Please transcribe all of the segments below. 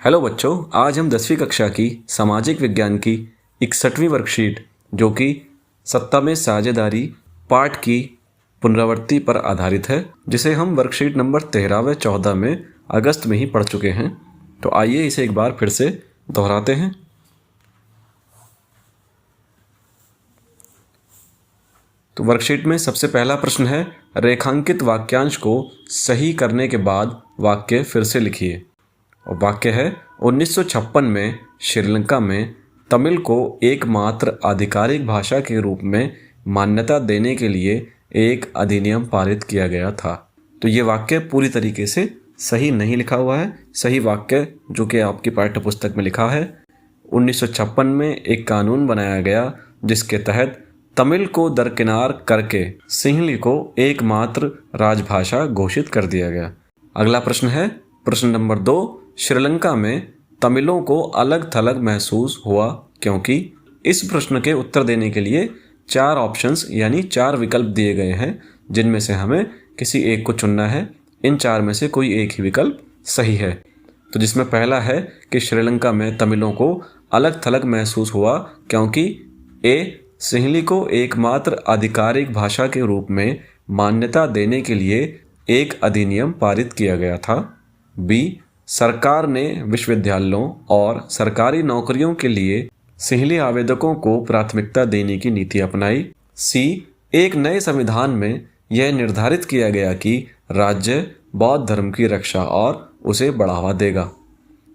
Hello बच्चों, आज हम 10वीं कक्षा की सामाजिक विज्ञान की 61वीं वर्कशीट जो कि सत्ता में साझेदारी पाठ की पुनरावृत्ति पर आधारित है, जिसे हम वर्कशीट नंबर 13 व 14 में अगस्त में ही पढ़ चुके हैं। तो आइए इसे एक बार फिर से दोहराते हैं। तो वर्कशीट में सबसे पहला प्रश्न है, रेखांकित वाक्यांश को सही करने के बाद वाक्य फिर से लिखिए। और वाक्य है, 1956 में श्रीलंका में तमिल को एकमात्र आधिकारिक भाषा के रूप में मान्यता देने के लिए एक अधिनियम पारित किया गया था। तो ये वाक्य पूरी तरीके से सही नहीं लिखा हुआ है। सही वाक्य जो कि आपकी पाठ्य पुस्तक में लिखा है, 1956 में एक कानून बनाया गया जिसके तहत तमिल को दरकिनार करके सिंहली को एकमात्र राजभाषा घोषित कर दिया गया। अगला प्रश्न है, प्रश्न नंबर 2, श्रीलंका में तमिलों को अलग थलग महसूस हुआ क्योंकि। इस प्रश्न के उत्तर देने के लिए 4 ऑप्शंस यानी 4 विकल्प दिए गए हैं, जिनमें से हमें किसी एक को चुनना है। इन 4 में से कोई एक ही विकल्प सही है। तो जिसमें पहला है कि श्रीलंका में तमिलों को अलग थलग महसूस हुआ क्योंकि ए, सिंहली को एकमात्र आधिकारिक भाषा के रूप में मान्यता देने के लिए एक अधिनियम पारित किया गया था। बी, सरकार ने विश्वविद्यालयों और सरकारी नौकरियों के लिए सिंहली आवेदकों को प्राथमिकता देने की नीति अपनाई। सी, एक नए संविधान में यह निर्धारित किया गया कि राज्य बौद्ध धर्म की रक्षा और उसे बढ़ावा देगा।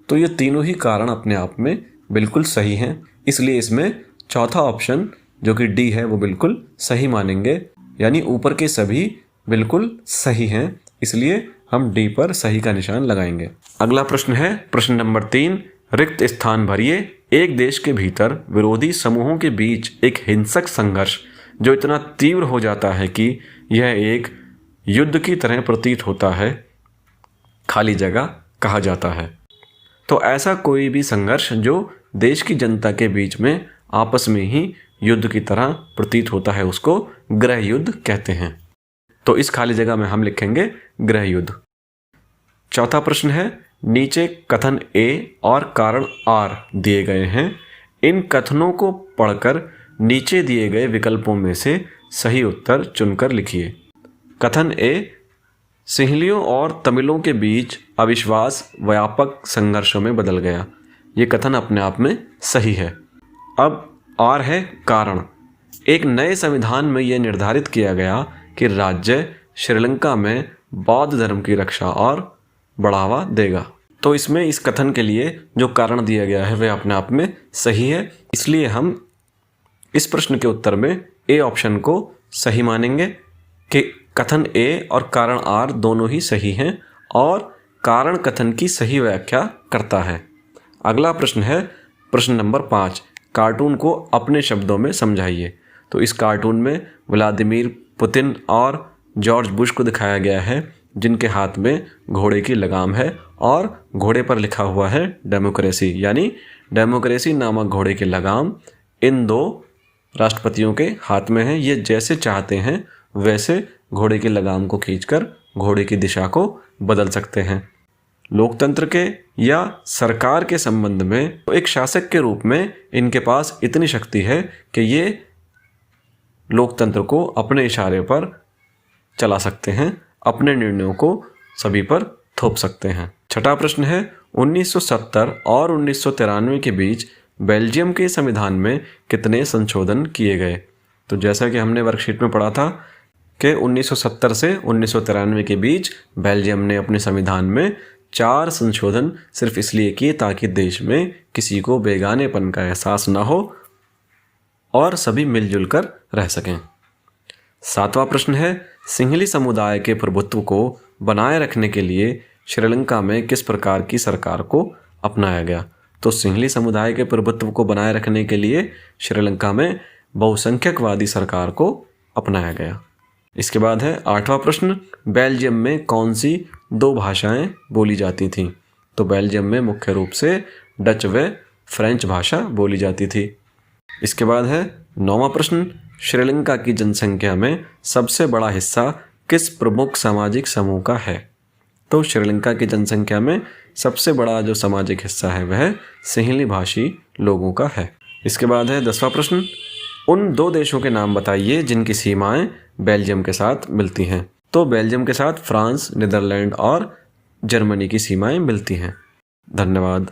तो ये तीनों ही कारण अपने आप में बिल्कुल सही हैं, इसलिए इसमें चौथा ऑप्शन जो कि डी है वो बिल्कुल सही मानेंगे। यानी ऊपर के सभी बिल्कुल सही हैं, इसलिए हम डी पर सही का निशान लगाएंगे। अगला प्रश्न है, प्रश्न नंबर 3, रिक्त स्थान भरिए। एक देश के भीतर विरोधी समूहों के बीच एक हिंसक संघर्ष जो इतना तीव्र हो जाता है कि यह एक युद्ध की तरह प्रतीत होता है, खाली जगह कहा जाता है। तो ऐसा कोई भी संघर्ष जो देश की जनता के बीच में आपस में ही युद्ध की तरह प्रतीत होता है, उसको गृह युद्ध कहते हैं। तो इस खाली जगह में हम लिखेंगे गृह युद्ध। चौथा प्रश्न है, नीचे कथन ए और कारण आर दिए गए हैं। इन कथनों को पढ़कर नीचे दिए गए विकल्पों में से सही उत्तर चुनकर लिखिए। कथन ए, सिंहलियों और तमिलों के बीच अविश्वास व्यापक संघर्षों में बदल गया। ये कथन अपने आप में सही है। अब आर है कारण। एक नए संविधान में यह निर्धारित किया गया कि राज्य श्रीलंका में बौद्ध धर्म की रक्षा और बढ़ावा देगा। तो इसमें इस कथन के लिए जो कारण दिया गया है वह अपने आप में सही है, इसलिए हम इस प्रश्न के उत्तर में ए ऑप्शन को सही मानेंगे कि कथन ए और कारण आर दोनों ही सही हैं और कारण कथन की सही व्याख्या करता है। अगला प्रश्न है, प्रश्न नंबर 5, कार्टून को अपने शब्दों में समझाइए। तो इस कार्टून में व्लादिमीर पुतिन और जॉर्ज बुश को दिखाया गया है, जिनके हाथ में घोड़े की लगाम है और घोड़े पर लिखा हुआ है डेमोक्रेसी, यानी डेमोक्रेसी नामक घोड़े की लगाम इन 2 राष्ट्रपतियों के हाथ में है। ये जैसे चाहते हैं वैसे घोड़े की लगाम को खींचकर घोड़े की दिशा को बदल सकते हैं। लोकतंत्र के या सरकार के संबंध में तो एक शासक के रूप में इनके पास इतनी शक्ति है कि ये लोकतंत्र को अपने इशारे पर चला सकते हैं, अपने निर्णयों को सभी पर थोप सकते हैं। छठा प्रश्न है, 1970 और 1993 के बीच बेल्जियम के संविधान में कितने संशोधन किए गए। तो जैसा कि हमने वर्कशीट में पढ़ा था कि 1970 से 1993 के बीच बेल्जियम ने अपने संविधान में 4 संशोधन सिर्फ इसलिए किए ताकि देश में किसी को बेगानेपन का एहसास ना हो और सभी मिलजुल कर रह सकें। 7वां प्रश्न है, सिंहली समुदाय के प्रभुत्व को बनाए रखने के लिए श्रीलंका में किस प्रकार की सरकार को अपनाया गया। तो सिंहली समुदाय के प्रभुत्व को बनाए रखने के लिए श्रीलंका में बहुसंख्यकवादी सरकार को अपनाया गया। इसके बाद है 8वां प्रश्न, बेल्जियम में कौन सी 2 भाषाएं बोली जाती थीं। तो बेल्जियम में मुख्य रूप से डच व फ्रेंच भाषा बोली जाती थी। इसके बाद है 9वां प्रश्न, श्रीलंका की जनसंख्या में सबसे बड़ा हिस्सा किस प्रमुख सामाजिक समूह का है। तो श्रीलंका की जनसंख्या में सबसे बड़ा जो सामाजिक हिस्सा है वह सिंहली भाषी लोगों का है। इसके बाद है 10वां प्रश्न, उन 2 देशों के नाम बताइए जिनकी सीमाएं बेल्जियम के साथ मिलती हैं। तो बेल्जियम के साथ फ्रांस, नीदरलैंड और जर्मनी की सीमाएं मिलती हैं। धन्यवाद।